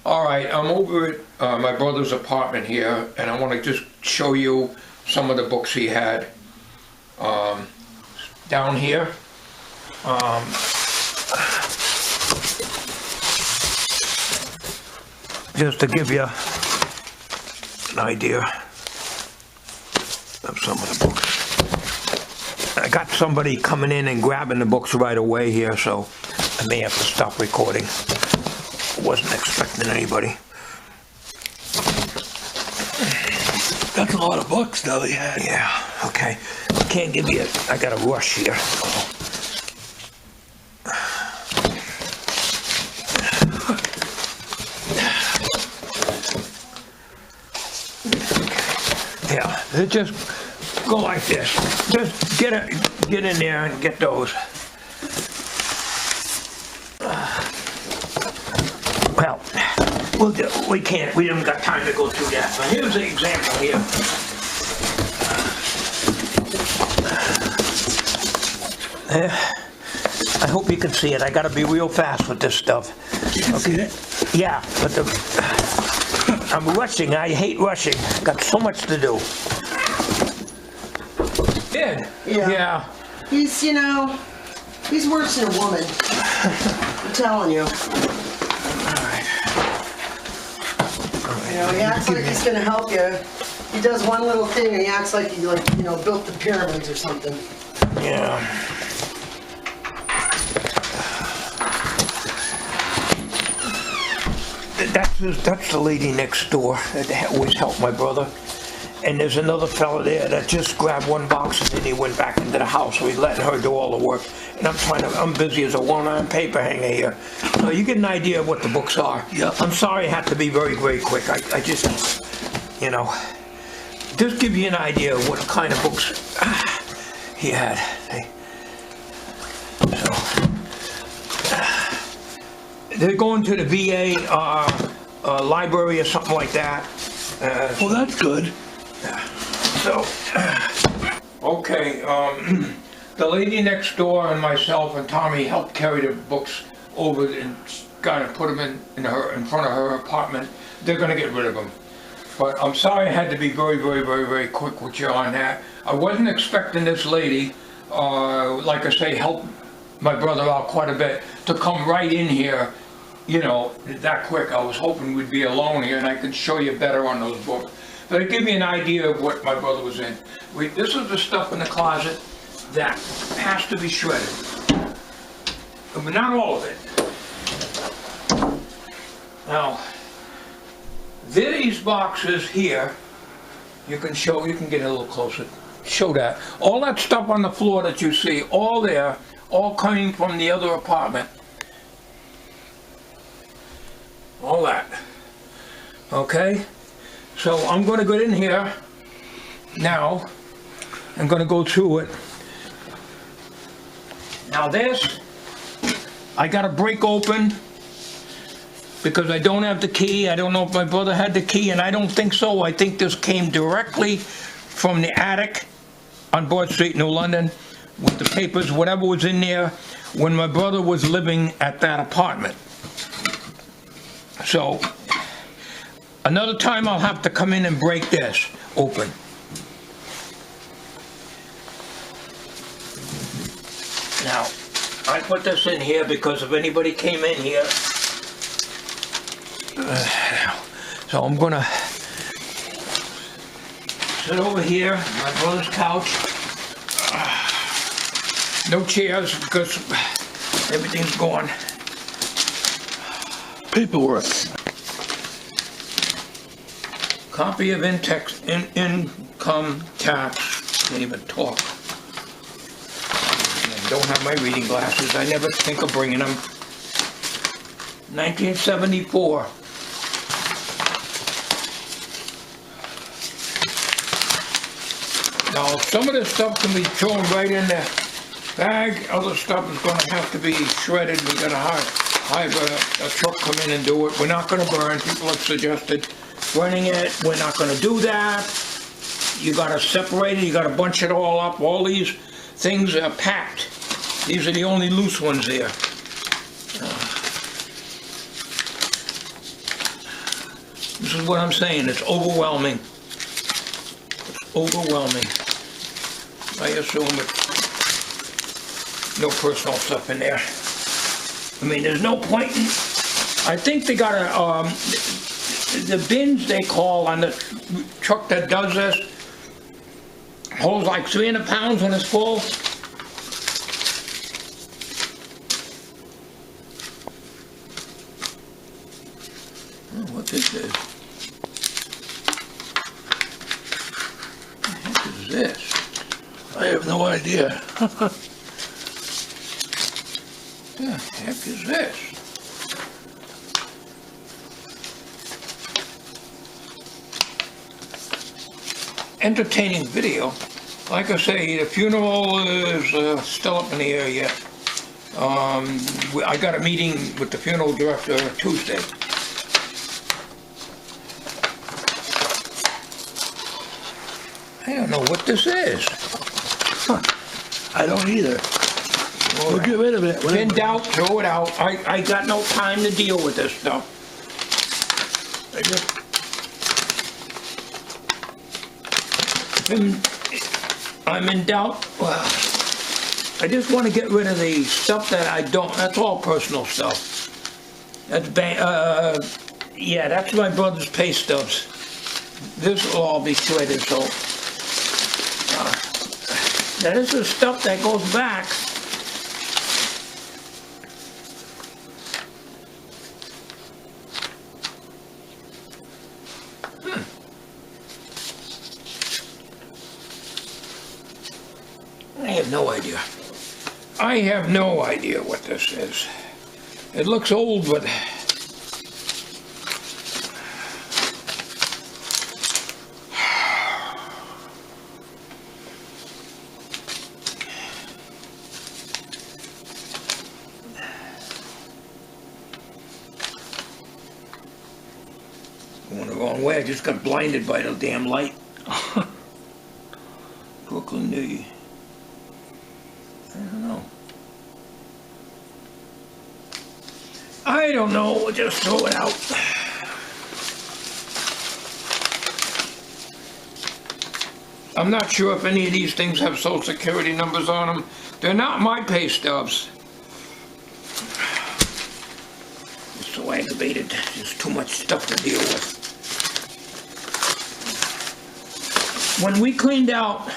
All right, I'm over at my brother's apartment here, and I want to just show you some of the books he had down here. Just to give you an idea of some of the books. I got somebody coming in and grabbing the books right away here, so I may have to stop recording. Wasn't expecting anybody. That's a lot of books, though, he had. Yeah, okay. I can't give you I got a rush here. Yeah, just go like this. Just get in there and get those. Well, we haven't got time to go through that. But here's the example here. I hope you can see it. I got to be real fast with this stuff. You can see it? Yeah, but I'm rushing. I hate rushing. Got so much to do. Ed? Yeah. He's worse than a woman. I'm telling you. He acts like he's going to help you. He does one little thing and he acts like he built the pyramids or something. Yeah. That's the lady next door that always helped my brother. And there's another fella there that just grabbed one box and then he went back into the house, so he's letting her do all the work. And I'm busy as a one-armed paper hanger here. So you get an idea of what the books are. Yeah. I'm sorry I had to be very, very quick. I just, just give you an idea of what kind of books he had. So, they're going to the VA library or something like that. Well, that's good. So, okay, the lady next door and myself and Tommy helped carry the books over and kind of put them in front of her apartment. They're going to get rid of them. But I'm sorry I had to be very, very, very, very quick with you on that. I wasn't expecting this lady, like I say, help my brother out quite a bit, to come right in here, that quick. I was hoping we'd be alone here and I could show you better on those books. But to give you an idea of what my brother was in. This is the stuff in the closet that has to be shredded. But not all of it. Now, these boxes here, you can get a little closer. Show that. All that stuff on the floor that you see, all coming from the other apartment. All that. Okay? So I'm going to go in here now. I'm going to go through it. Now this, I got to break open because I don't have the key. I don't know if my brother had the key, and I don't think so. I think this came directly from the attic on Broad Street, New London, with the papers, whatever was in there, when my brother was living at that apartment. So, another time I'll have to come in and break this open. Now, I put this in here because if anybody came in here, so I'm gonna sit over here, my brother's couch. No chairs because everything's gone. Paperwork. Copy of income tax. Can't even talk. I don't have my reading glasses. I never think of bringing them. 1974. Now, some of this stuff can be thrown right in the bag. Other stuff is going to have to be shredded. We're going to have a truck come in and do it. We're not going to burn. People have suggested burning it. We're not going to do that. You got to separate it. You got to bunch it all up. All these things are packed. These are the only loose ones there. This is what I'm saying, it's overwhelming. It's overwhelming. I assume no personal stuff in there. I mean, there's no point in, I think they got the bins they call on the truck that does this, holds like 300 pounds when it's full. Oh, what is this? What the heck is this? I have no idea. What the heck is this? Entertaining video. Like I say, the funeral is still up in the air yet. I got a meeting with the funeral director Tuesday. I don't know what this is. I don't either. We'll get rid of it. In doubt, throw it out. I got no time to deal with this stuff. I'm in doubt. Well, I just want to get rid of the stuff that I don't. That's all personal stuff. That's yeah, that's my brother's pay stubs. This will all be shredded. So that is the stuff that goes back. I have no idea. I have no idea what this is. It looks old, but going the wrong way. I just got blinded by the damn light. Brooklyn, New York. I don't know. I don't know, just throw it out. I'm not sure if any of these things have social security numbers on them. They're not my pay stubs. It's so aggravated. There's too much stuff to deal with. When we cleaned out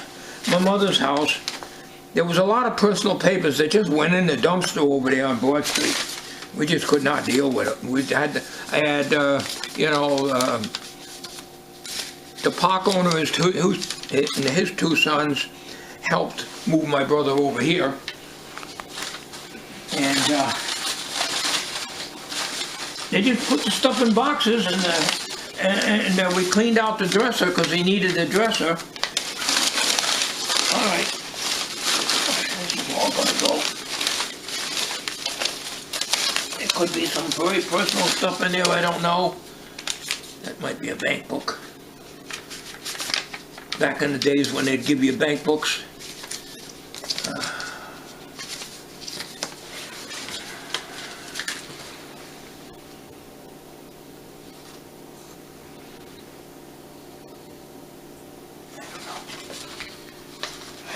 my mother's house, there was a lot of personal papers that just went in the dumpster over there on Broad Street. We just could not deal with it. I had, the park owner, his two sons helped move my brother over here. And they just put the stuff in boxes and we cleaned out the dresser because he needed a dresser. All right. All gonna go. There could be some very personal stuff in there, I don't know. That might be a bank book. Back in the days when they'd give you bank books.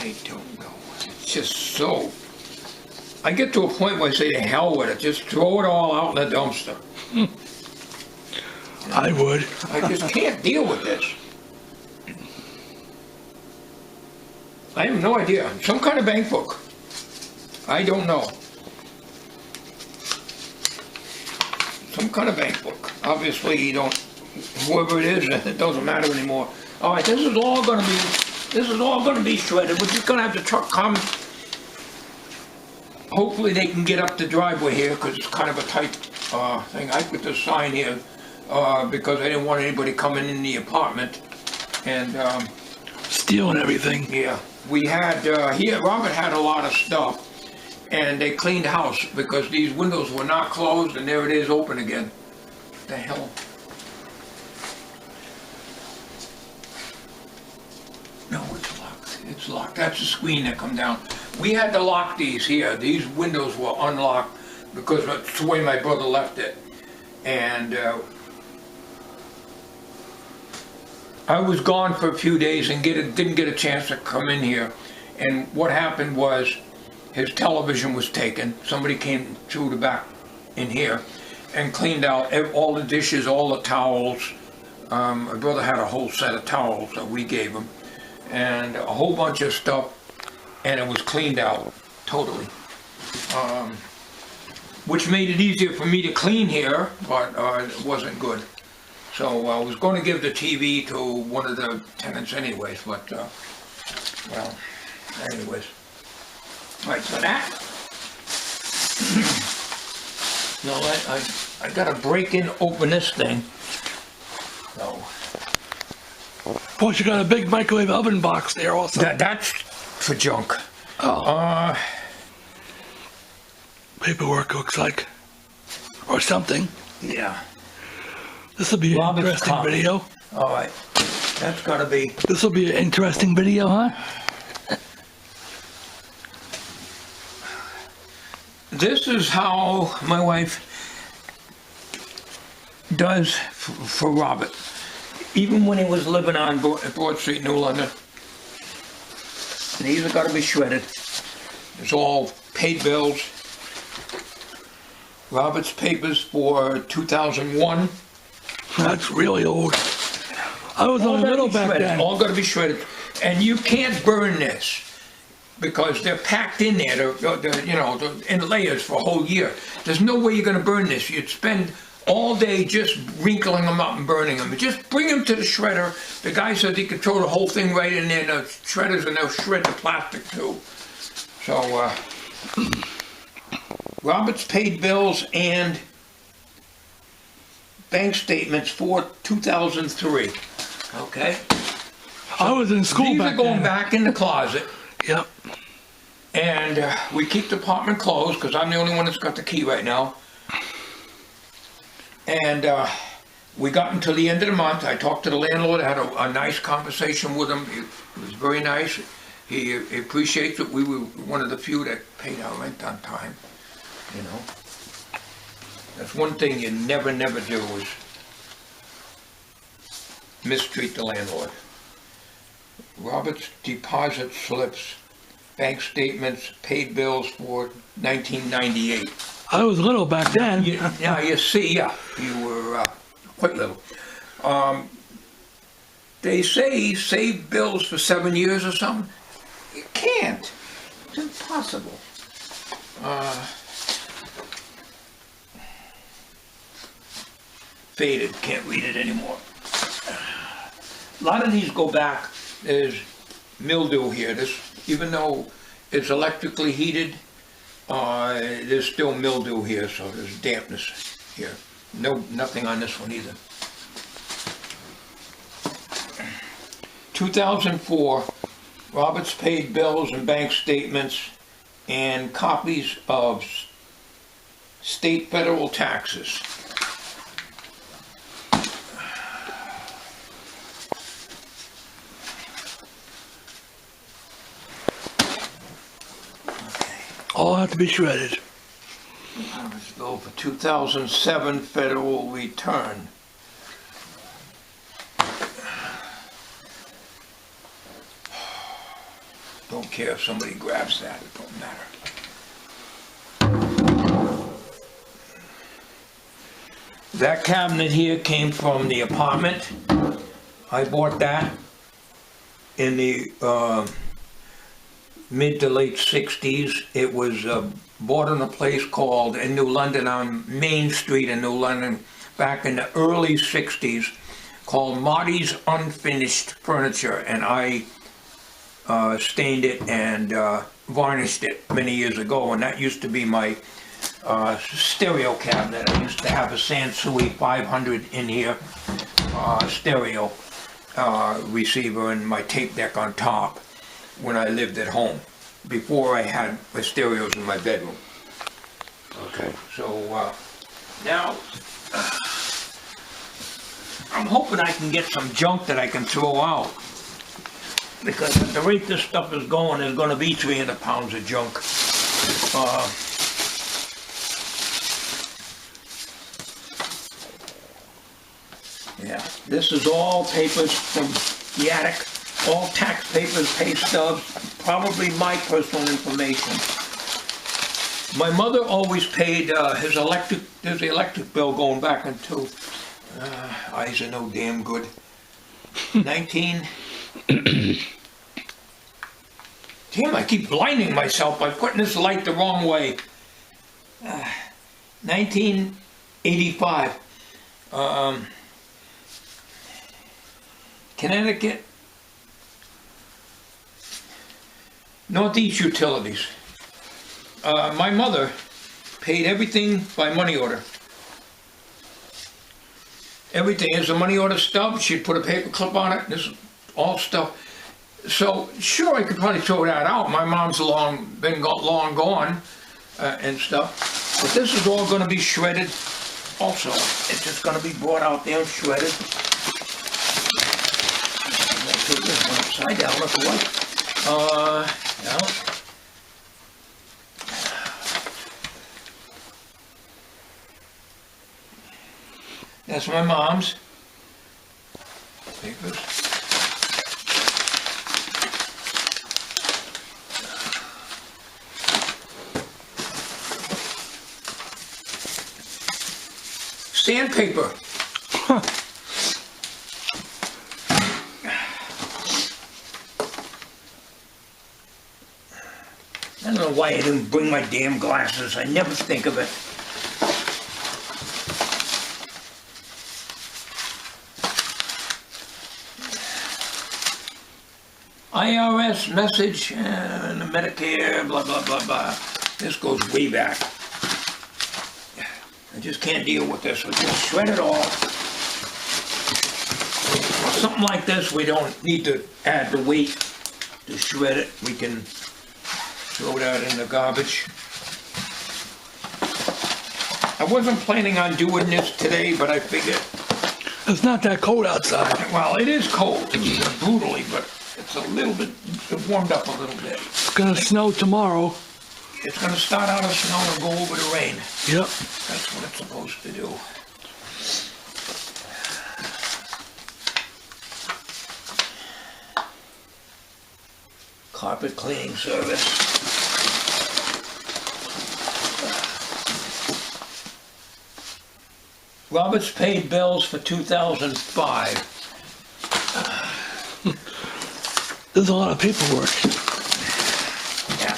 I don't know. It's just so... I get to a point where I say, to hell with it. Just throw it all out in the dumpster. I would. I just can't deal with this. I have no idea. Some kind of bank book. I don't know. Some kind of bank book. Obviously, you don't... Whoever it is, it doesn't matter anymore. All right, this is all going to be shredded. We're just going to have the truck come. Hopefully they can get up the driveway here because it's kind of a tight thing. I put this sign here because I didn't want anybody coming in the apartment and stealing everything. Yeah, we had Robert had a lot of stuff, and they cleaned house because these windows were not closed, and there it is, open again. What the hell? No, it's locked. It's locked. That's the screen that come down. We had to lock these here. These windows were unlocked because that's the way my brother left it. And I was gone for a few days and didn't get a chance to come in here. And what happened was his television was taken. Somebody came through the back in here and cleaned out all the dishes, all the towels. My brother had a whole set of towels that we gave him, and a whole bunch of stuff, and it was cleaned out totally. Which made it easier for me to clean here, but it wasn't good. So I was going to give the TV to one of the tenants anyways, but, well, anyways. All right, so that. No, I gotta break in, open this thing. So. Plus you got a big microwave oven box there also. That's for junk. Oh. Paperwork looks like. Or something. Yeah. This will be an Robert's interesting copy. video. All right, that's gotta be. This will be an interesting video, huh? This is how my wife does for Robert. Even when he was living on Broad Street, New London. And these are gotta be shredded. It's all paid bills. Robert's papers for 2001. That's really old. I was All on a gotta little be back shredded. then. All gotta be shredded. And you can't burn this because they're packed in there, in layers for a whole year. There's no way you're gonna burn this. You'd spend all day just wrinkling them up and burning them. Just bring them to the shredder. The guy said he could throw the whole thing right in there, the shredders, and they'll shred the plastic too. So, Robert's paid bills and bank statements for 2003. Okay? I was in school These back are going then. back in the closet. Yep. And we keep the apartment closed because I'm the only one that's got the key right now. And we got until the end of the month. I talked to the landlord, I had a nice conversation with him. He was very nice. He appreciates it. We were one of the few that paid our rent on time, you know. That's one thing you never do is mistreat the landlord. Robert's deposit slips, bank statements, paid bills for 1998. I was little back then. Now you see, yeah, you were quite little. They say save bills for 7 years or something. You can't. It's impossible. Faded, can't read it anymore. A lot of these go back. There's mildew here. This, even though it's electrically heated, there's still mildew here, so there's dampness here. Nothing on this one either. 2004, Robert's paid bills and bank statements and copies of state federal taxes. All have to be shredded. Let's go for 2007 federal return. Don't care if somebody grabs that, it don't matter. That cabinet here came from the apartment. I bought that in the mid to late 60s. It was bought in a place called, in New London, on Main Street in New London, back in the early 60s, called Marty's Unfinished Furniture, and I stained it and varnished it many years ago, and that used to be my stereo cabinet. I used to have a Sansui 500 in here, stereo receiver, and my tape deck on top when I lived at home, before I had my stereos in my bedroom. Okay, so now I'm hoping I can get some junk that I can throw out, because at the rate this stuff is going, there's going to be 300 pounds of junk. Yeah, this is all papers from the attic, all tax papers, pay stubs, probably my personal information. My mother always paid his electric, there's the electric bill going back into, eyes are no damn good. 19, damn, I keep blinding myself by putting this light the wrong way. 1985. Connecticut, Northeast Utilities. My mother paid everything by money order. Everything is a money order stub. She'd put a paper clip on it. This is all stuff. So sure, I could probably throw that out. My mom's long gone and stuff. But this is all going to be shredded. Also, it's just going to be brought out there and shredded. Put this one upside down if you like. Yeah. That's my mom's papers. Sandpaper. Huh. I don't know why I didn't bring my damn glasses. I never think of it. IRS message, and Medicare, blah, blah, blah, blah. This goes way back. I just can't deal with this. We just shred it all. Something like this, we don't need to add the weight to shred it. We can throw that in the garbage. I wasn't planning on doing this today, but I figured, It's not that cold outside. well, it is cold, brutally, but it's a little bit, it warmed up a little bit. It's gonna snow tomorrow. It's gonna start out of snow and go over to rain. Yep. That's what it's supposed to do. Carpet cleaning service. Roberts paid bills for 2005. There's a lot of paperwork. Yeah.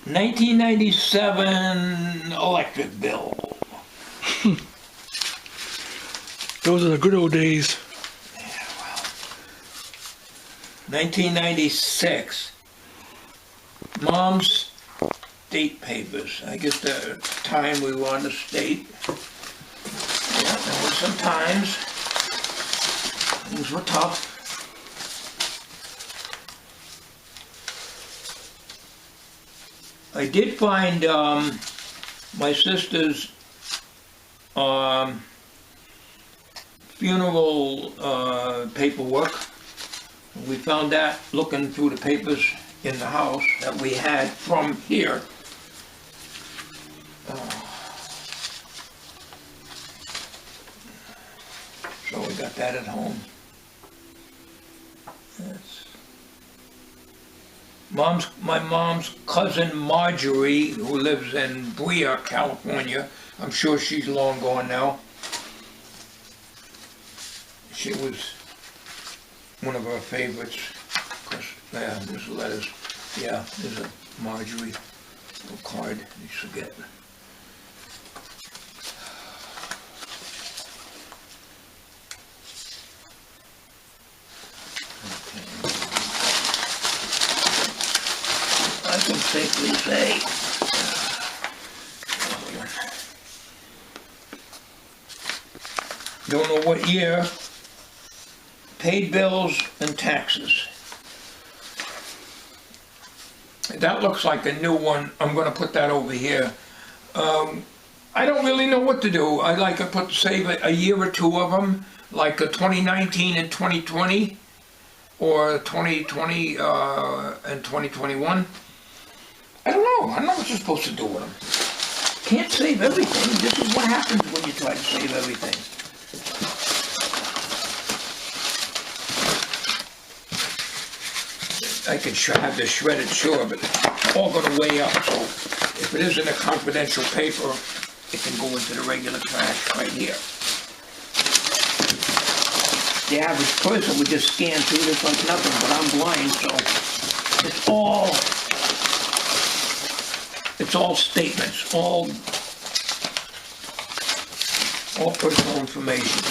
1997 electric bill. Those are the good old days. Yeah, well. 1996. Mom's state papers. I guess the time we were on the state. Yeah, there were some times. Things were tough. I did find my sister's funeral paperwork. We found that looking through the papers in the house that we had from here. So we got that at home. That's my mom's cousin Marjorie, who lives in Brea, California. I'm sure she's long gone now. She was one of our favorites. Of course, yeah, there's letters. Yeah, there's a Marjorie little card you should get. I can safely say, don't know what year, paid bills and taxes. That looks like a new one. I'm going to put that over here. I don't really know what to do. I like to save a year or two of them, like a 2019 and 2020, or 2020 and 2021. I don't know what you're supposed to do with them. can't save everything. This is what happens when you try to save everything. I could have this shredded, sure, but it's all going to weigh up. So if it isn't a confidential paper, it can go into the regular trash right here. The average person would just scan through this like nothing, but I'm blind, so it's all statements, all personal information.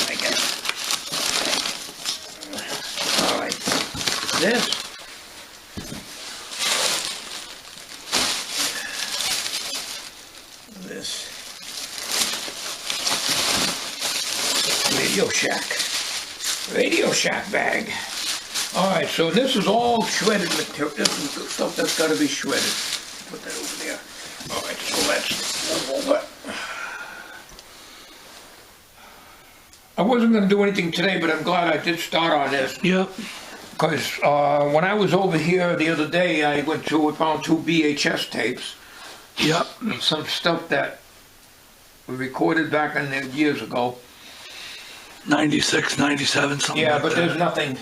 I guess. All right. This. Radio Shack bag. All right, so this is all shredded material. This is the stuff that's got to be shredded. Put that over there. All right, so let's move over. I wasn't going to do anything today, but I'm glad I did start on this. Yep. Because when I was over here the other day, I found 2 VHS tapes. Yep. And some stuff that we recorded back in the years ago. 96, 97, something Yeah, like but that. there's nothing.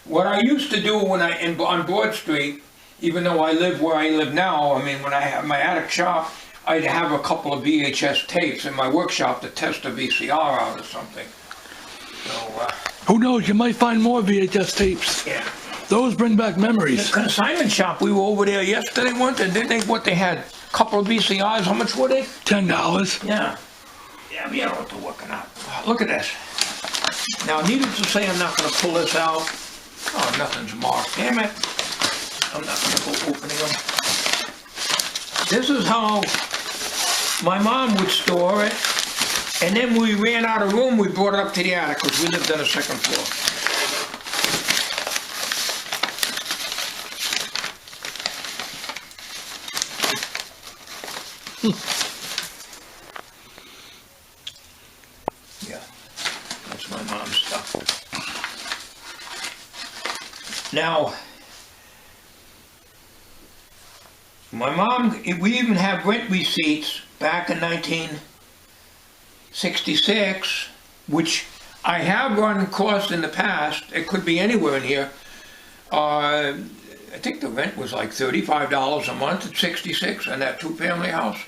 What I used to do when on Broad Street, even though I live where I live now, I mean, when I have my attic shop, I'd have a couple of VHS tapes in my workshop to test a VCR out or something. So, Who knows, you might find more VHS tapes. yeah. Those bring back memories. The consignment shop, we were over there yesterday once, and they had a couple of VCRs, how much were they? $10. Yeah. Yeah, we don't know what they're working out. Look at this. Now, needless to say, I'm not going to pull this out. Oh, nothing's marked. Damn it. I'm not going to go opening them. This is how my mom would store it. And then we ran out of room, we brought it up to the attic because we lived on the second floor. Yeah, that's my mom's stuff. Now, my mom, we even have rent receipts back in 1966, which I have run across in the past. It could be anywhere in here. I think the rent was like $35 a month at 66 in that 2-family house,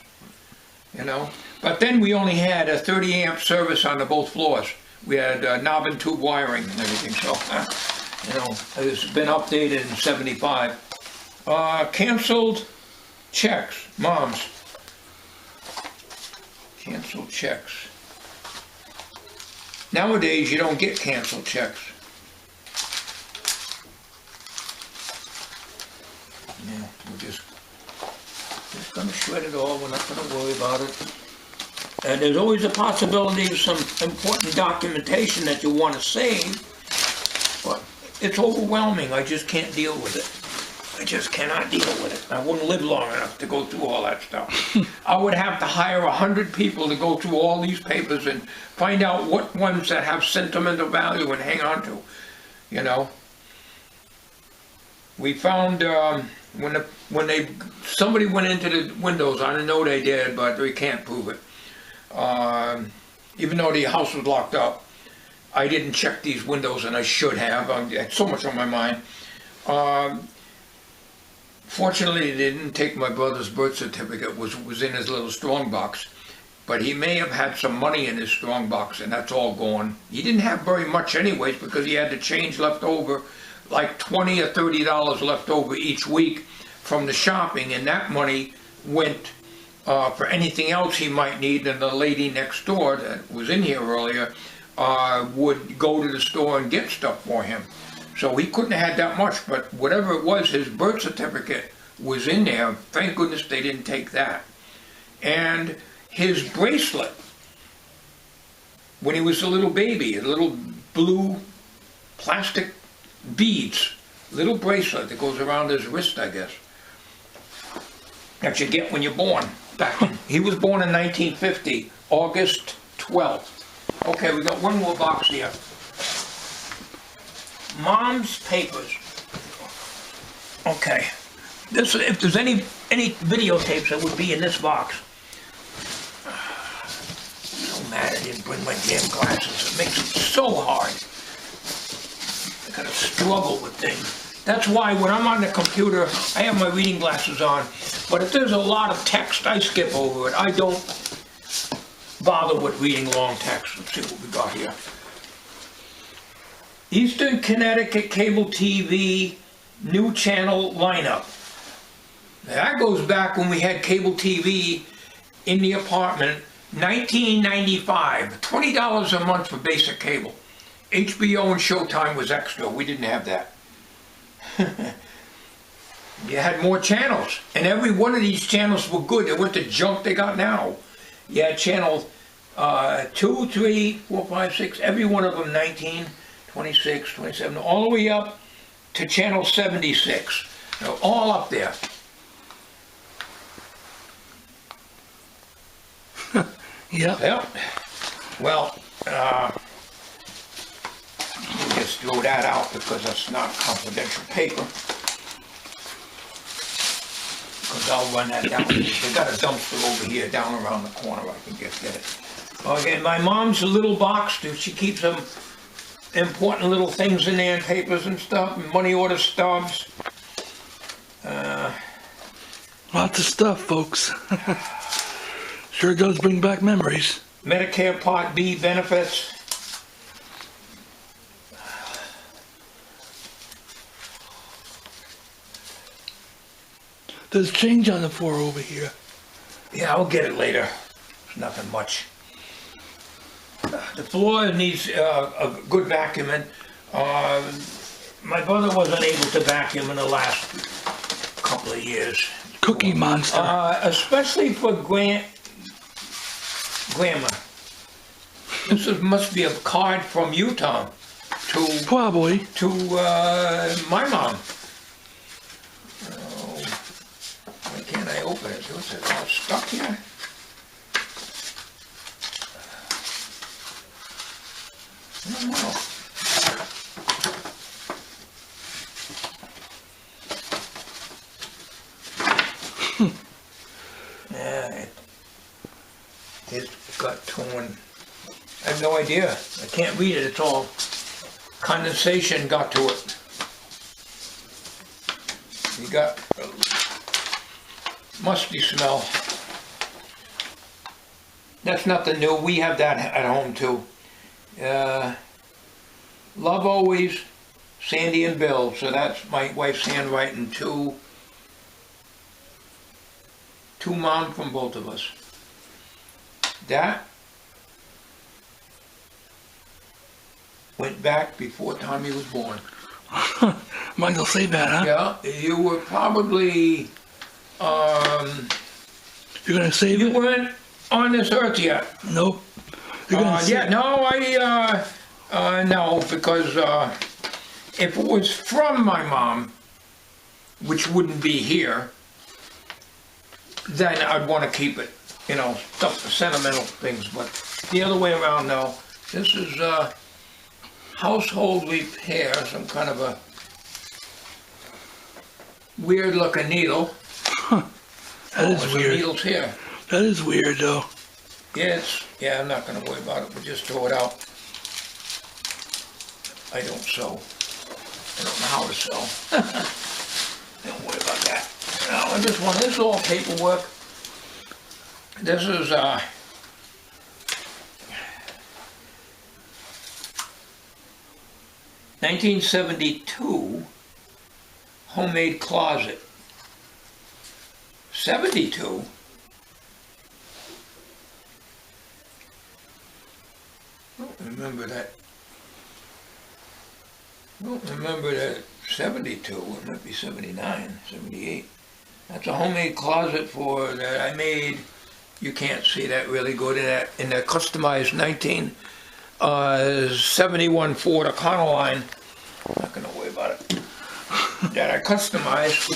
you know. But then we only had a 30 amp service on both floors. We had knob and tube wiring and everything, so, you know, it's been updated in 75. Canceled checks, mom's. Canceled checks. Nowadays, you don't get canceled checks. Yeah, we're just gonna shred it all. We're not gonna worry about it. And there's always a possibility of some important documentation that you want to save, but it's overwhelming. I just can't deal with it. I just cannot deal with it. I wouldn't live long enough to go through all that stuff. I would have to hire 100 people to go through all these papers and find out what ones that have sentimental value and hang on to, you know. We found somebody went into the windows. I don't know they did, but we can't prove it. Even though the house was locked up, I didn't check these windows, and I should have. I had so much on my mind. Fortunately, they didn't take my brother's birth certificate, was in his little strong box. But he may have had some money in his strong box, and that's all gone. He didn't have very much anyways, because he had the change left over, like $20 or $30 left over each week from the shopping, and that money went for anything else he might need. And the lady next door that was in here earlier would go to the store and get stuff for him. So he couldn't have had that much, but whatever it was, his birth certificate was in there. Thank goodness they didn't take that. And his bracelet, when he was a little baby, a little blue plastic beads, little bracelet that goes around his wrist, I guess, that you get when you're born. He was born in 1950, August 12th. Okay, we got one more box here. Mom's papers. Okay. This, if there's any videotapes that would be in this box. So mad I didn't bring my damn glasses. It makes it so hard. I gotta struggle with things. That's why when I'm on the computer, I have my reading glasses on. But if there's a lot of text, I skip over it. I don't bother with reading long text. Let's see what we got here. Eastern Connecticut Cable TV new channel lineup. That goes back when we had cable TV in the apartment, 1995, $20 a month for basic cable. HBO and Showtime was extra, we didn't have that. You had more channels, and every one of these channels were good. They weren't the junk they got now. You had channel 2, 3, 4, 5, 6, every one of them 19, 26, 27, all the way up to channel 76. They're all up there. Yep. Yep. Well, we'll just throw that out because that's not confidential paper. Because I'll run that down. They got a dumpster over here, down around the corner. I can get it. Okay, my mom's little box, dude. She keeps some important little things in there, and papers and stuff, and money order stubs. Lots of stuff, folks. Sure does bring back memories. Medicare Part B benefits. There's change on the floor over here. Yeah, I'll get it later. It's nothing much. The floor needs a good vacuuming. My brother wasn't able to vacuum in the last couple of years. Cookie Monster. Especially for grandma. This must be a card from Utah to Probably. my mom. Oh, why can't I open it? Is it all stuck here? I don't know. Yeah, it got torn. I have no idea. I can't read it. It's all condensation got to it. You got a musty smell. That's nothing new. We have that at home too. Love always, Sandy and Bill. So that's my wife's handwriting. Two mom from both of us. That went back before Tommy was born. Might as well say that, huh? Yeah, you were probably, You're gonna save you it? weren't on this earth yet. Nope. You're gonna save Yeah, no, no, because if it was from my mom, which wouldn't be here, then I'd want to keep it, you know, stuff, sentimental things, but the other way around, no. This is household repair, some kind of a weird looking needle. That is the weird. needle's here. That is weird, though. Yeah, I'm not gonna worry about it, we'll just throw it out. I don't sew. I don't know how to sew. Don't worry about that. Now, this is all paperwork. This is, 1972 homemade closet. 72? I don't remember that. I don't remember that 72. It might be 79, 78. That's a homemade closet that I made. You can't see that really good in the customized 1971 Ford Econoline. I'm not gonna worry about it. That I customized.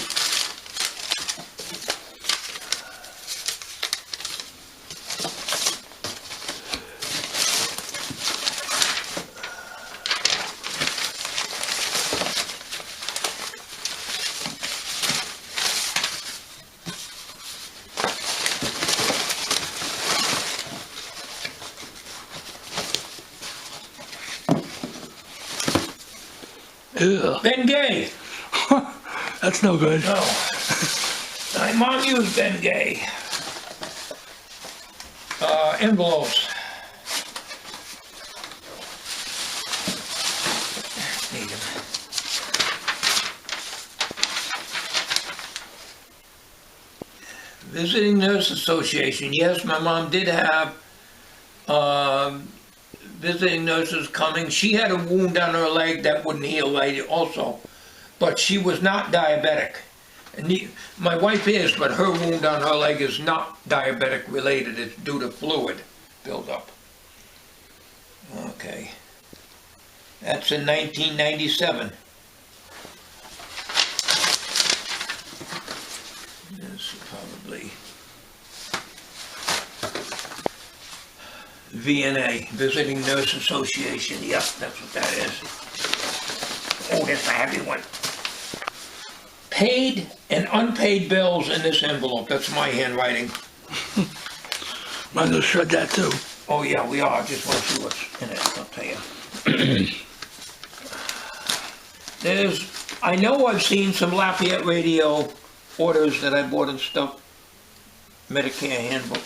Ew. Ben Gay. That's no good. No. My mom used Ben Gay. Envelopes. Need 'em. Visiting Nurse Association. Yes, my mom did have visiting nurses coming. She had a wound on her leg that wouldn't heal right also, but she was not diabetic. And my wife is, but her wound on her leg is not diabetic related. It's due to fluid buildup. Okay. That's in 1997. This is probably VNA, Visiting Nurse Association. Yep, that's what that is. Oh, that's a heavy one. Paid and unpaid bills in this envelope. That's my handwriting. Might as well shred that too. Oh yeah, we are. Just want to see what's in it, I'll tell you. I know I've seen some Lafayette Radio orders that I bought and stuff. Medicare handbook.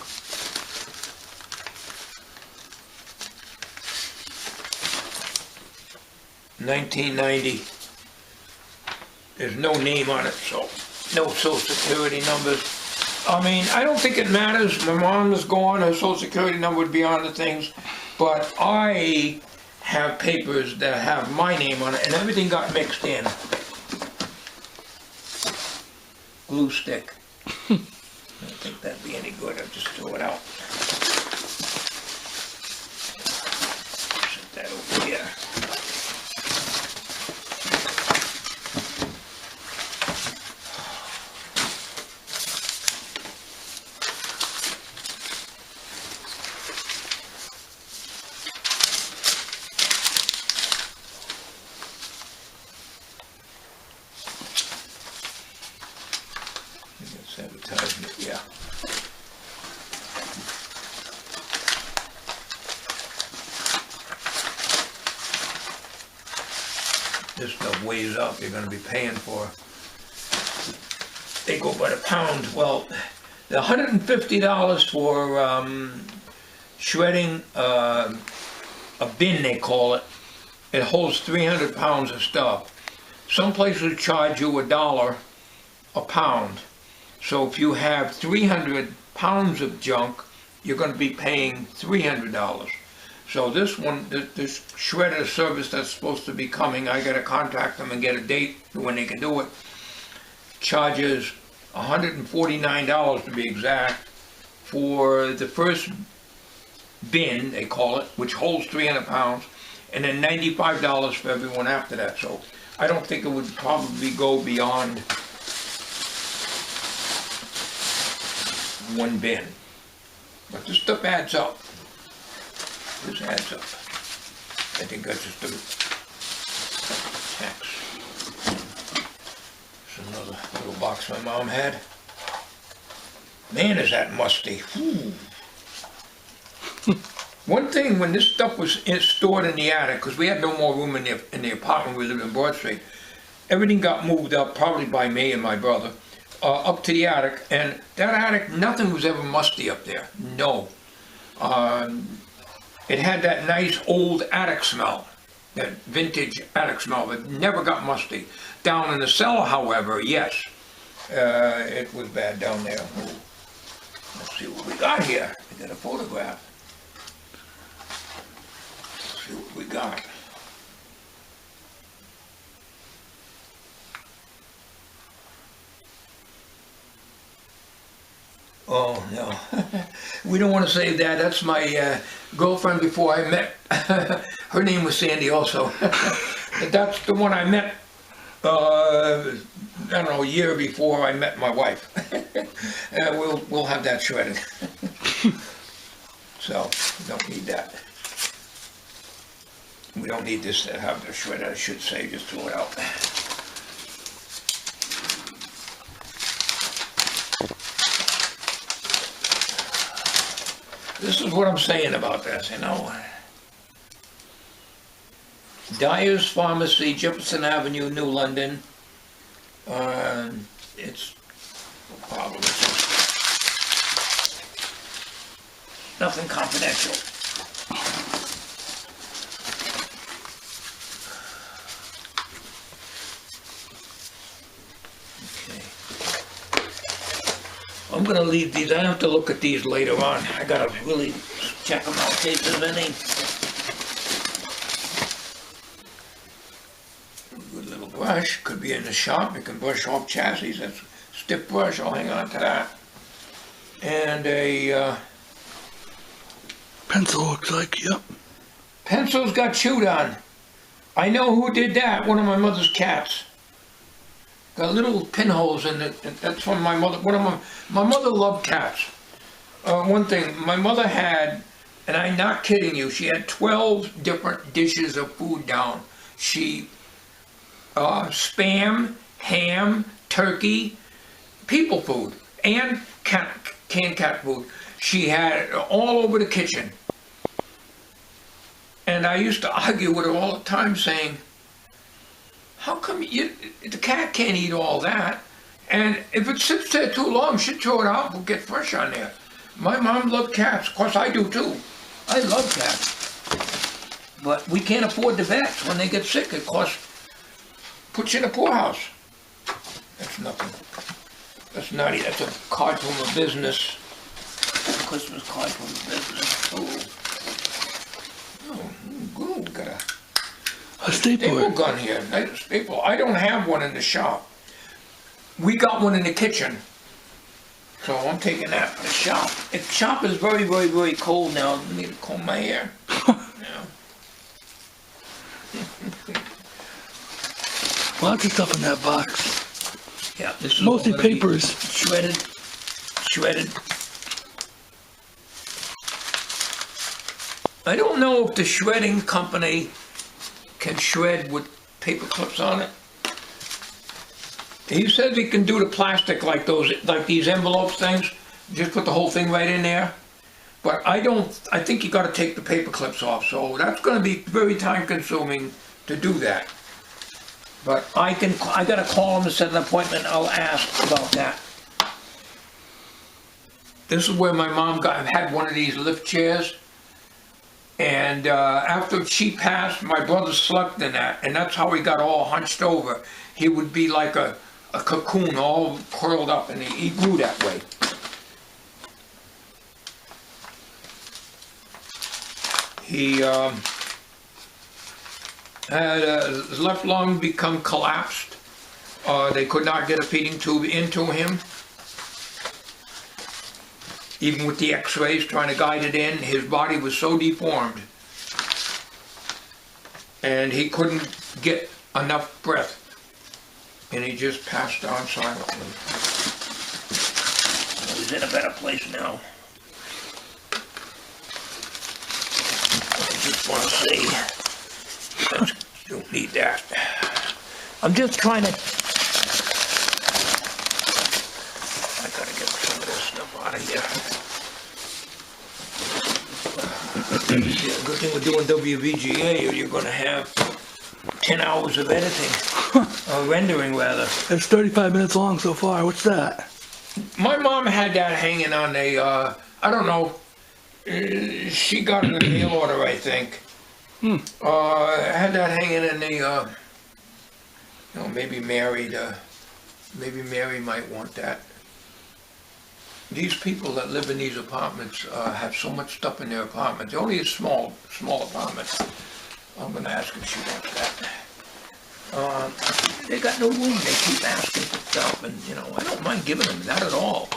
$19.90. There's no name on it, so no social security numbers. I mean, I don't think it matters. My mom is gone, her social security number would be on the things, but I have papers that have my name on it, and everything got mixed in. Glue stick. I don't think that'd be any good. I'll just throw it out. Set that over here. Advertisement, yeah. This stuff weighs up, you're gonna be paying for. They go by the pound. Well, the $150 for shredding a bin, they call it. It holds 300 pounds of stuff. Some places charge you $1 a pound. So if you have 300 pounds of junk, you're going to be paying $300. So this one, this shredder service that's supposed to be coming, I got to contact them and get a date when they can do it. Charges $149 to be exact for the first bin, they call it, which holds 300 pounds, and then $95 for everyone after that. So I don't think it would probably go beyond one bin, but this stuff adds up. This adds up. I think that's just a tax. There's another little box my mom had. Man, is that musty. One thing, when this stuff was stored in the attic, because we had no more room in the apartment we lived in Broad Street, everything got moved up, probably by me and my brother, up to the attic, and that attic, nothing was ever musty up there. No. It had that nice old attic smell, that vintage attic smell. It never got musty. Down in the cellar, however, yes, it was bad down there. Ooh. Let's see what we got here. We got a photograph. Let's see what we got. Oh, no. We don't want to say that. That's my girlfriend before I met. Her name was Sandy also. That's the one I met, I don't know, a year before I met my wife. We'll have that shredded. So, we don't need that. We don't need this to have the shredded, I should say. Just throw it out. This is what I'm saying about this, you know. Dyer's Pharmacy, Jefferson Avenue, New London. It's no problem. Nothing confidential. Okay. I'm gonna leave these. I have to look at these later on. I gotta really check them out, in case there's any. Good little brush. Could be in the shop. You can brush off chassis. That's a stiff brush. I'll hang on to that. And a Pencil looks like, yep. pencil's got chewed on. I know who did that. One of my mother's cats. Got little pinholes in it. That's from my mother. My mother loved cats. One thing my mother had, and I'm not kidding you, she had 12 different dishes of food down. She spam, ham, turkey, people food, and canned cat food. She had it all over the kitchen. And I used to argue with her all the time saying, how come the cat can't eat all that? And if it sits there too long, she'd throw it out and we'll get fresh on there. My mom loved cats. Of course, I do too. I love cats. But we can't afford the vets. When they get sick, it puts you in a poorhouse. That's nothing. That's nutty. That's a card from a business. A Christmas card from a business. Oh, got A stapler. staple gun here. Nice staple. I don't have one in the shop. We got one in the kitchen. So I'm taking that for the shop. The shop is very, very, very cold now. I need to comb my hair. Yeah. Lots of stuff in that box. Yeah, this is Mostly all gonna be papers. Shredded. I don't know if the shredding company can shred with paper clips on it. He says he can do the plastic like these envelope things. Just put the whole thing right in there. But I think you gotta take the paper clips off. So that's gonna be very time consuming to do that. But I gotta call him and set an appointment. I'll ask about that. This is where my mom had one of these lift chairs. And after she passed, my brother slept in that, and that's how he got all hunched over. He would be like a cocoon, all curled up, and he grew that way. He had his left lung become collapsed. They could not get a feeding tube into him. Even with the x-rays trying to guide it in, his body was so deformed. And he couldn't get enough breath. And he just passed on silently. He's in a better place now. I just want to say, don't need that. I'm just trying to, I gotta get some of this stuff out of here. Yeah, good thing we're doing WVGA, or you're gonna have 10 hours of editing, or rendering rather. It's 35 minutes long so far. What's that? My mom had that hanging on a, I don't know, she got it in the mail order, I think. Had that hanging in the, maybe Mary might want that. These people that live in these apartments have so much stuff in their apartments. Only a small apartment. I'm gonna ask if she wants that. They got no room. They keep asking for stuff, and I don't mind giving them that at all.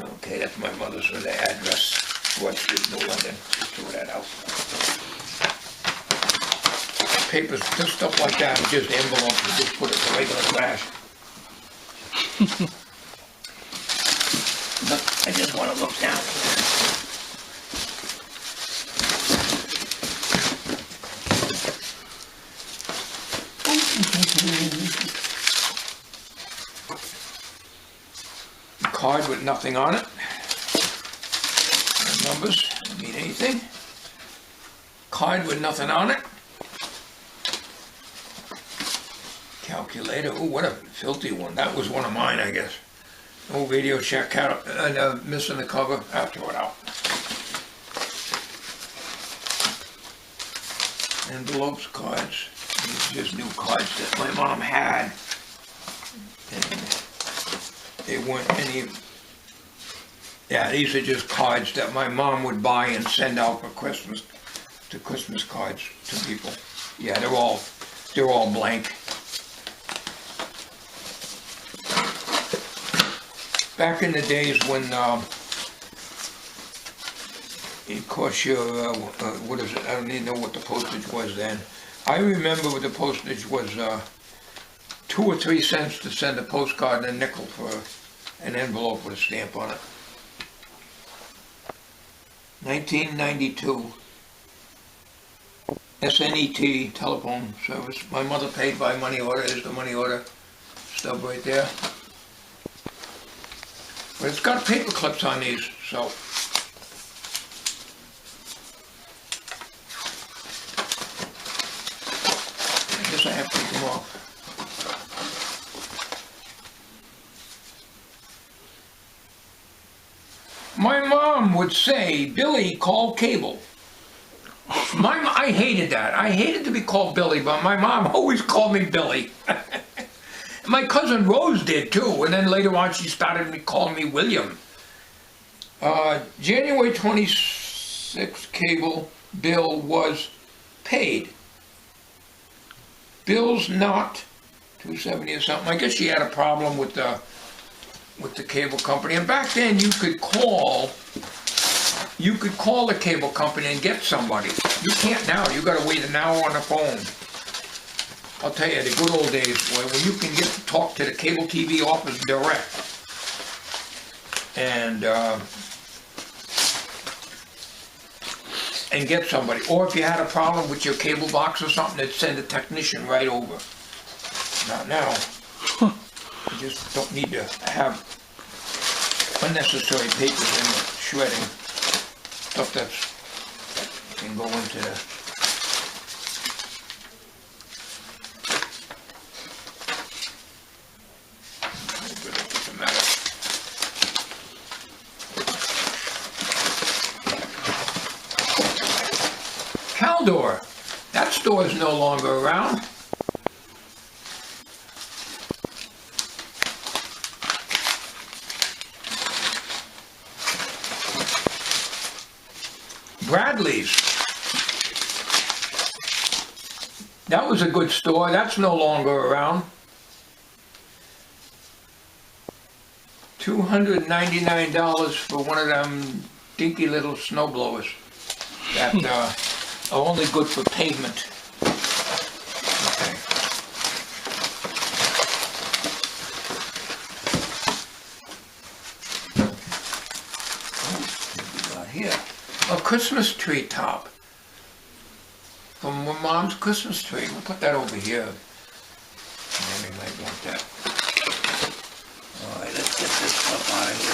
Okay, that's my mother's address. What Street, New London. Throw that out. Papers, just stuff like that, just envelopes, you just put it in regular trash. But I just want to look down. Card with nothing on it. Numbers, I mean anything. Card with nothing on it. Calculator. Oh, what a filthy one. That was one of mine, I guess. No Radio Shack out, missing the cover. I'll throw it out. Envelopes, cards. These are just new cards that my mom had. And they weren't any. Yeah, these are just cards that my mom would buy and send out for Christmas, to Christmas cards to people. Yeah, they're all blank. Back in the days when it cost you, what is it? I don't even know what the postage was then. I remember the postage was 2 or 3 cents to send a postcard and a nickel for an envelope with a stamp on it. 1992. SNET telephone service. My mother paid by money order. There's the money order stub right there. But it's got paper clips on these, so. I guess I have to take them off. My mom would say, Billy, call cable. I hated that. I hated to be called Billy, but my mom always called me Billy. My cousin Rose did too, and then later on she started calling me William. January 26th cable bill was paid. Bill's not $270 or something. I guess she had a problem with the cable company. And back then you could call the cable company and get somebody. You can't now. You got to wait an hour on the phone. I'll tell you, the good old days, boy, when you can get to talk to the cable TV office direct. And get somebody. Or if you had a problem with your cable box or something, they'd send a technician right over. Not now. You just don't need to have unnecessary papers in the shredding. Stuff that can go into the... Caldor. That store is no longer around. Bradley's. That was a good store. That's no longer around. $299 for one of them dinky little snow blowers that are only good for pavement. Okay. What we got here? A Christmas tree top from my mom's Christmas tree. We'll put that over here. Maybe might want that. All right, let's get this stuff out of here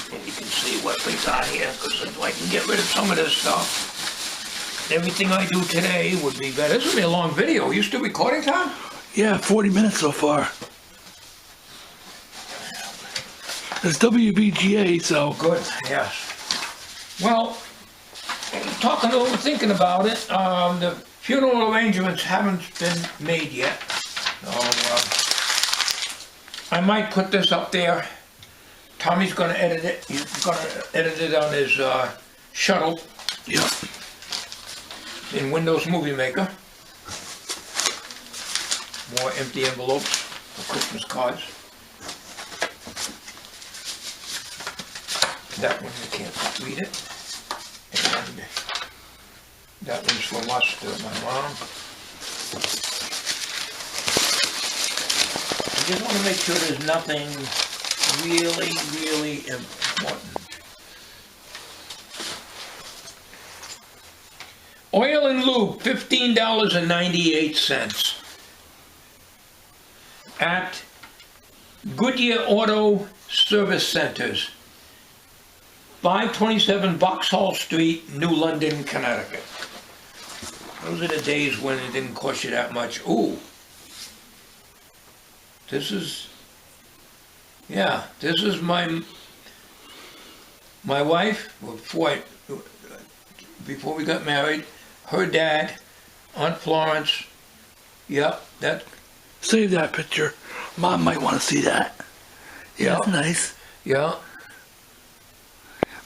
so we can see what we got here, because if I can get rid of some of this stuff, everything I do today would be better. This would be a long video. You still recording, Tom? Yeah, 40 minutes so far. It's WBGA, so. Good, yes. Well, talking over, thinking about it, the funeral arrangements haven't been made yet. So, I might put this up there. Tommy's going to edit it. He's going to edit it on his shuttle. Yep. In Windows Movie Maker. More empty envelopes for Christmas cards. That one you can't read it. And that one's from us to my mom. I just want to make sure there's nothing really, really important. Oil and lube, $15.98 at Goodyear Auto Service Centers. 527 Vauxhall Street, New London, Connecticut. Those are the days when it didn't cost you that much. Ooh. This is my wife, before we got married, her dad, Aunt Florence. Yep, that. Save that picture. Mom might want to see that. Yeah, that's nice. Yeah.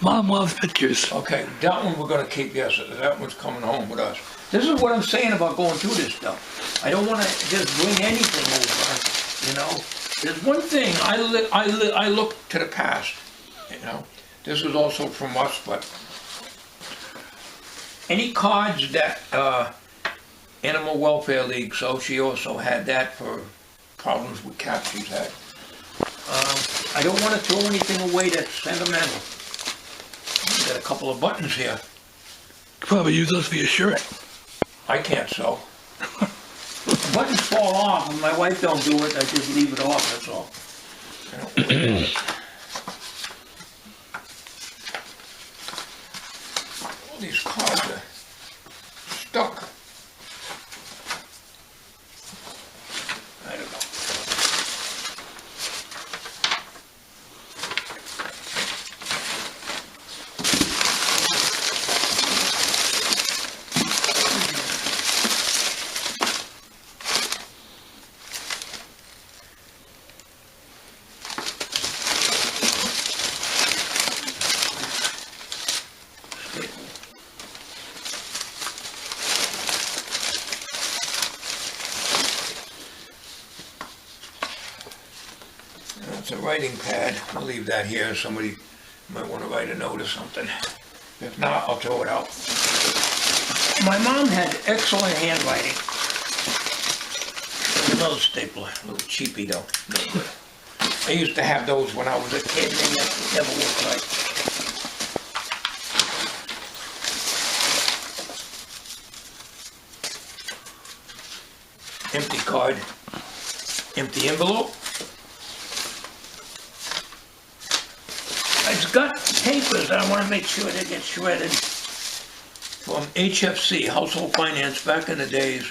Mom loves pictures. Okay, that one we're gonna keep, yes, that one's coming home with us. This is what I'm saying about going through this stuff. I don't wanna just bring anything over, you know? There's one thing, I look to the past, you know? This is also from us, but any cards that, Animal Welfare League, so she also had that for problems with cats she's had. I don't wanna throw anything away that's sentimental. Got a couple of buttons here. Could probably use those for your shirt. I can't sew. Buttons fall off, and my wife don't do it. I just leave it off. That's all. I don't worry about it. All these cards are stuck. I don't know. That's a writing pad. I'll leave that here. Somebody might want to write a note or something. If not, I'll throw it out. My mom had excellent handwriting. There's another stapler, a little cheapy though. No good. I used to have those when I was a kid, and they never worked right. Empty card, empty envelope. It's got papers that I want to make sure they get shredded from HFC, Household Finance, back in the days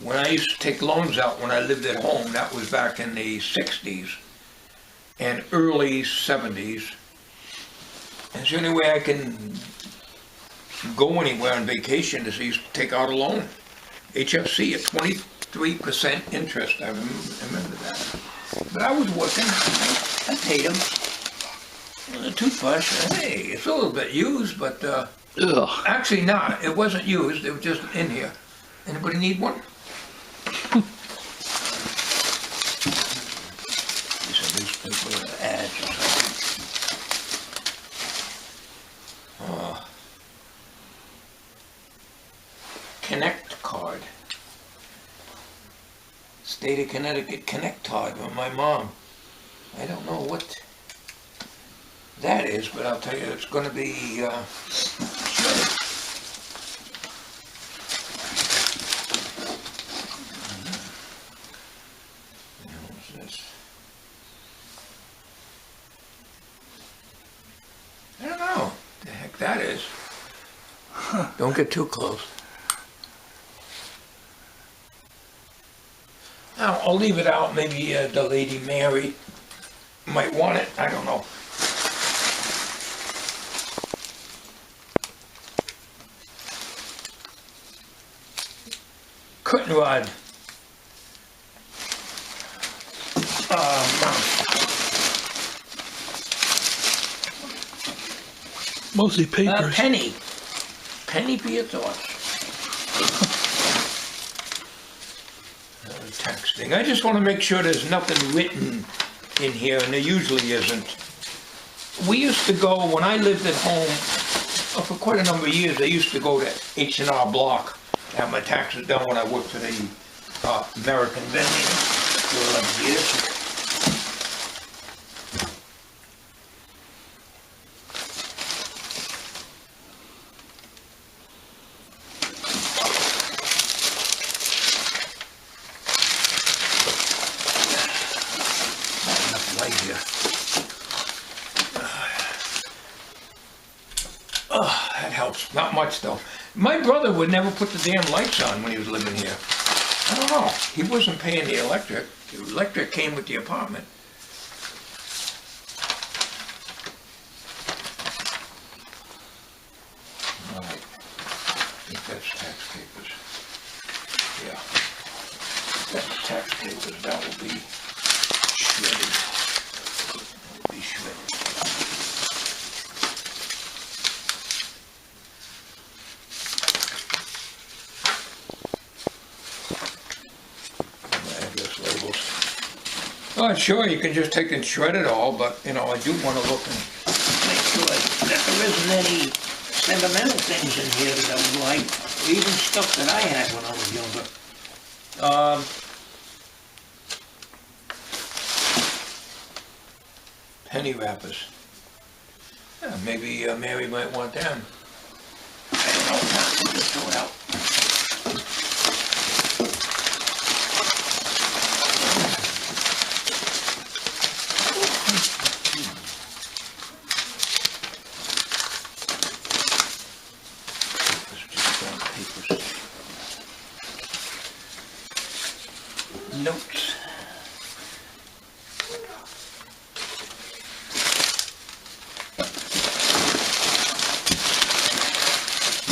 when I used to take loans out when I lived at home. That was back in the 60s and early 70s. And it's the only way I can go anywhere on vacation is to take out a loan. HFC at 23% interest, I remember that. But I was working, I paid them. The toothbrush, hey, it's a little bit used, but actually not. It wasn't used, it was just in here. Anybody need one? These are newspaper ads or something. Connect card. State of Connecticut Connect card from my mom. I don't know what that is, but I'll tell you, it's going to be shredded. What's this? I don't know what the heck that is. Don't get too close. Now, I'll leave it out. Maybe the Lady Mary might want it. I don't know. Curtain rod. Mostly papers. Penny. Penny for your thoughts. Texting. I just want to make sure there's nothing written in here, and there usually isn't. We used to go, when I lived at home, for quite a number of years, I used to go to H&R Block. Have my taxes done when I worked for the American vending for 11 years. Not enough light here. Not much though. My brother would never put the damn lights on when he was living here. I don't know. He wasn't paying the electric. The electric came with the apartment. All right. I think that's tax papers. Yeah. That's tax papers. That will be shredded. That will be shredded. Address labels. Oh, sure, you can just take and shred it all, but, you know, I do want to look and make sure that there isn't any sentimental things in here that I would like, or even stuff that I had when I was younger. Penny wrappers. Yeah, maybe Mary might want them. I don't know, we'll just throw it out. Notes.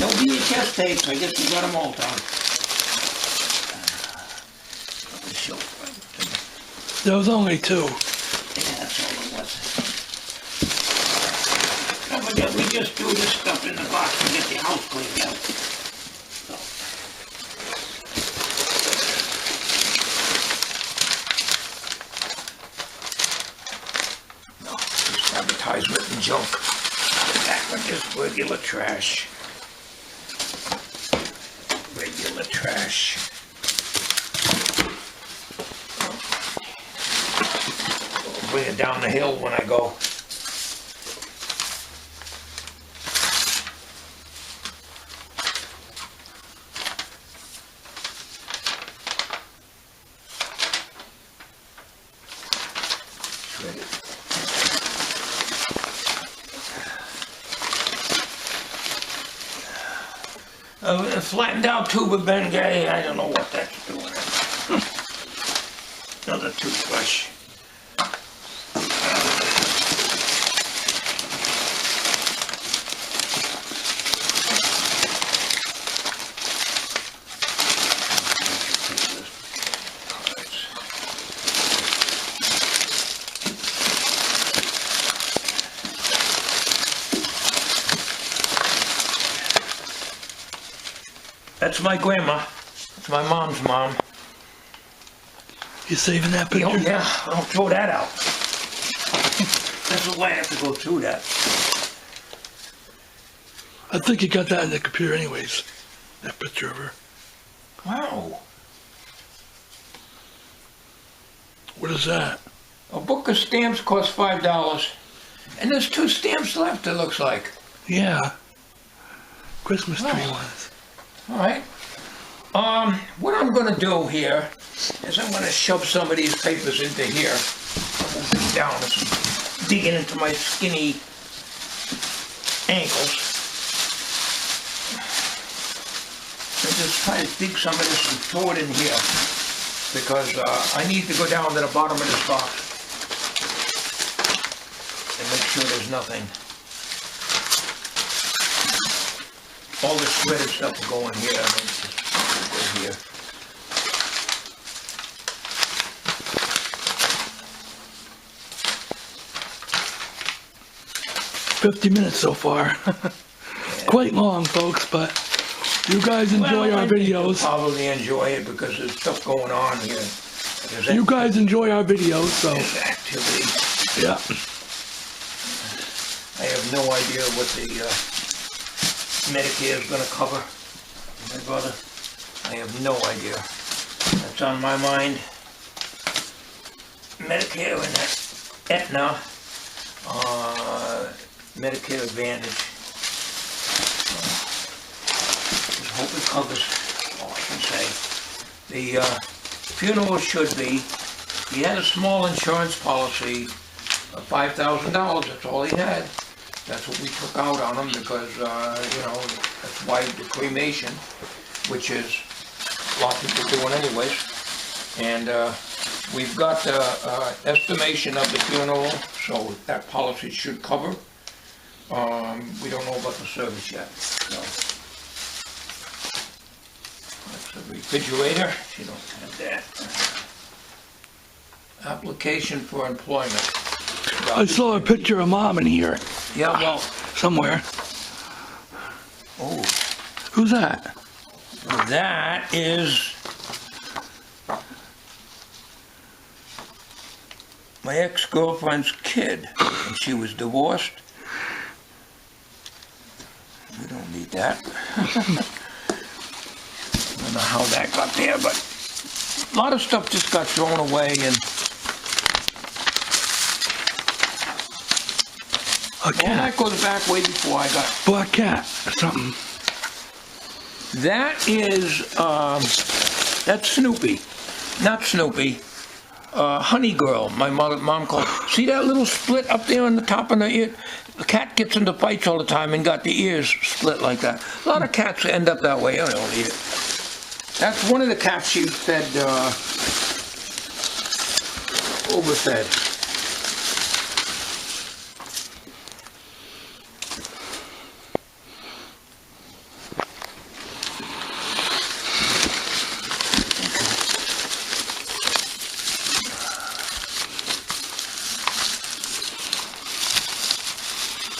No VHS tapes, I guess we got them all done. There was only 2. Yeah, that's all it was. Don't forget, we just threw this stuff in the box to get the house cleaned out. So. No, just advertisement and junk. That one just regular trash. Regular trash. Bring it down the hill when I go. Shred it. A flattened out tube of Bengay, I don't know what that's doing. Another toothbrush. That's my grandma. That's my mom's mom. You saving that picture? Oh, yeah, don't throw that out. That's why I have to go through that. I think you got that in the computer anyways. That picture of her. Wow. What is that? A book of stamps costs $5. And there's 2 stamps left, it looks like. Yeah. Christmas tree Oh. ones. All right. What I'm going to do here is I'm going to shove some of these papers into here. Hold this down. It's digging into my skinny ankles. And just try to dig some of this and throw it in here. Because I need to go down to the bottom of this box and make sure there's nothing. All the shredded stuff will go in here. I mean, just go here. $50 so far. Quite long, folks, but you guys enjoy our I think you'll videos. probably enjoy it because there's stuff going on here. You guys enjoy our videos, so There's activity. yeah. I have no idea what the Medicare is going to cover. My brother, I have no idea. That's on my mind. Medicare and that Aetna, Medicare Advantage. Just hope it covers all I can say. The funeral should be, he had a small insurance policy of $5,000, that's all he had. That's what we took out on them because, you know, that's why the cremation, which is a lot of people doing anyways. And we've got the estimation of the funeral, so that policy should cover. We don't know about the service yet, so. That's the refrigerator, you don't have that. Application for employment. I saw a picture of Mom in here Yeah, well, somewhere. oh, Who's that? that is my ex-girlfriend's kid, and she was divorced. We don't need that. I don't know how that got there, but a lot of stuff just got thrown away, and A all cat. that goes back way before I got. Black cat or something. That is, that's Snoopy, not Snoopy. Honey Girl, my mom called. See that little split up there on the top of the ear? The cat gets into fights all the time and got the ears split like that. A lot of cats end up that way. I don't eat it. That's one of the cats she fed, overfed.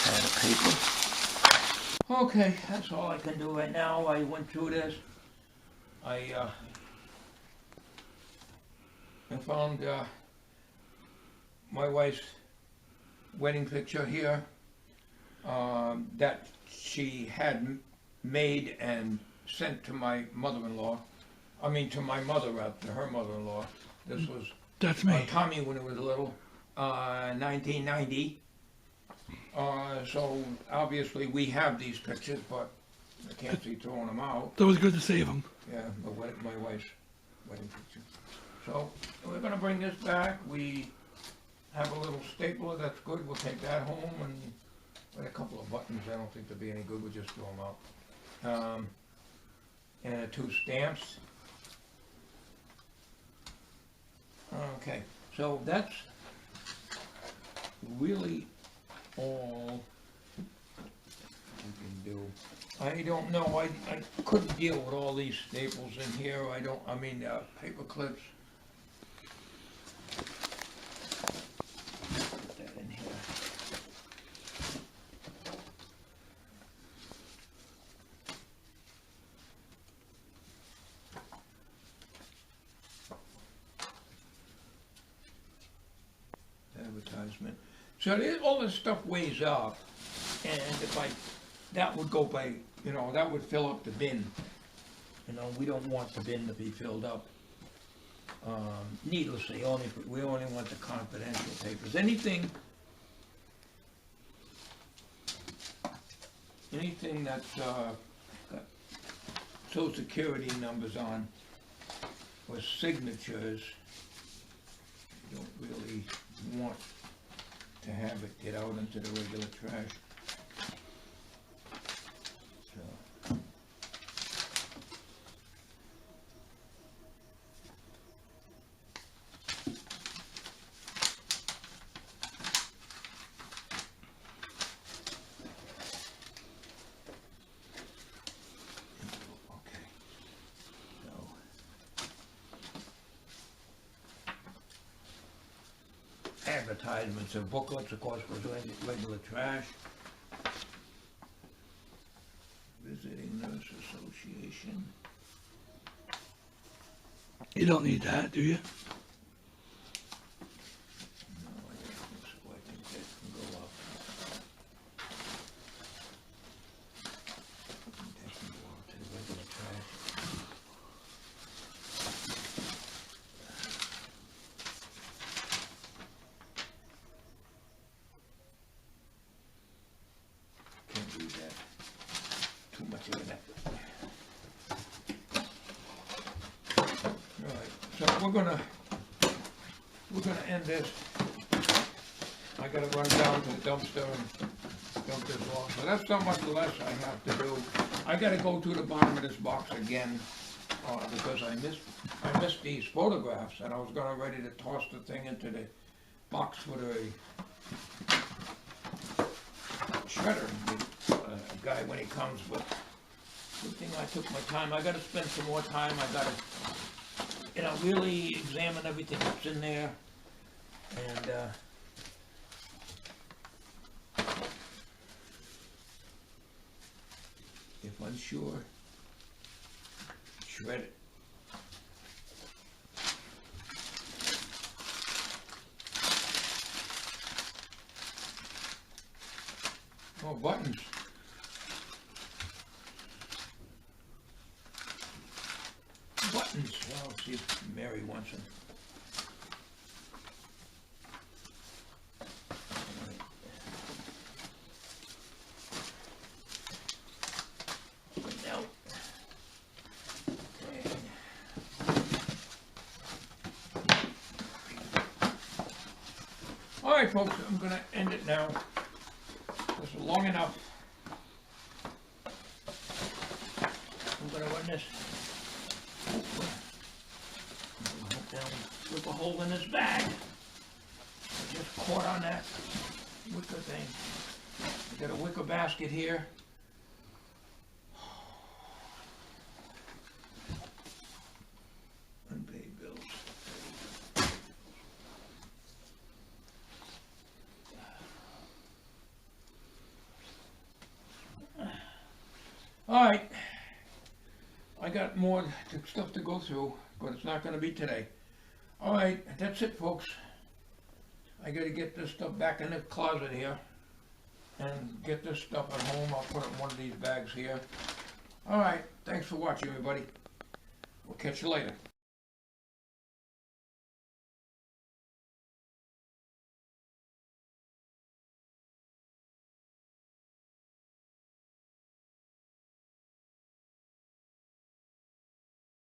Pad of paper. Okay, that's all I can do right now. I went through this. I found my wife's wedding picture here that she had made and sent to my mother-in-law. I mean, to my mother, to her mother-in-law. This was That's me. Tommy when he was little, 1990. So obviously we have these pictures, but I can't see throwing them out. That was good to save him. Yeah, my wife's wedding picture. So we're gonna bring this back. We have a little stapler that's good. We'll take that home, and with a couple of buttons, I don't think they'll be any good. We'll just throw them out. And 2 stamps. Okay, so that's really all we can do. I don't know, I couldn't deal with all these staples in here. Paper clips. Put that in here. Advertisement. So all this stuff weighs up, and if that would go by, that would fill up the bin. We don't want the bin to be filled up needlessly. We only want the confidential papers. Anything that's got Social Security numbers on or signatures, you don't really want to have it get out into the regular trash. So. Okay. So. Advertisements of booklets, of course, goes in regular trash. Visiting Nurse Association. You don't need that, do you? No, I don't think so. I think that can go up. I think that can go out to the regular trash. Can't do that. Too much of that. Alright, so we're gonna end this. I gotta run down to the dumpster and dump this off. So that's not much less I have to do. I gotta go to the bottom of this box again, because I missed these photographs, and I was gonna ready to toss the thing into the box for the shredder guy when he comes, but good thing I took my time. I gotta spend some more time. I gotta, really examine everything that's in there, and if unsure, shred it. Oh, buttons. Buttons. Well, let's see if Mary wants them. No. Okay. All right, folks, I'm going to end it now. This is long enough. I'm going to run this. Rip a hole in this bag. I just caught on that wicker thing. I got a wicker basket here. Unpaid bills. All right. I got more stuff to go through, but it's not going to be today. All right, that's it, folks. I got to get this stuff back in the closet here and get this stuff at home. I'll put it in one of these bags here. All right, thanks for watching, everybody. We'll catch you later.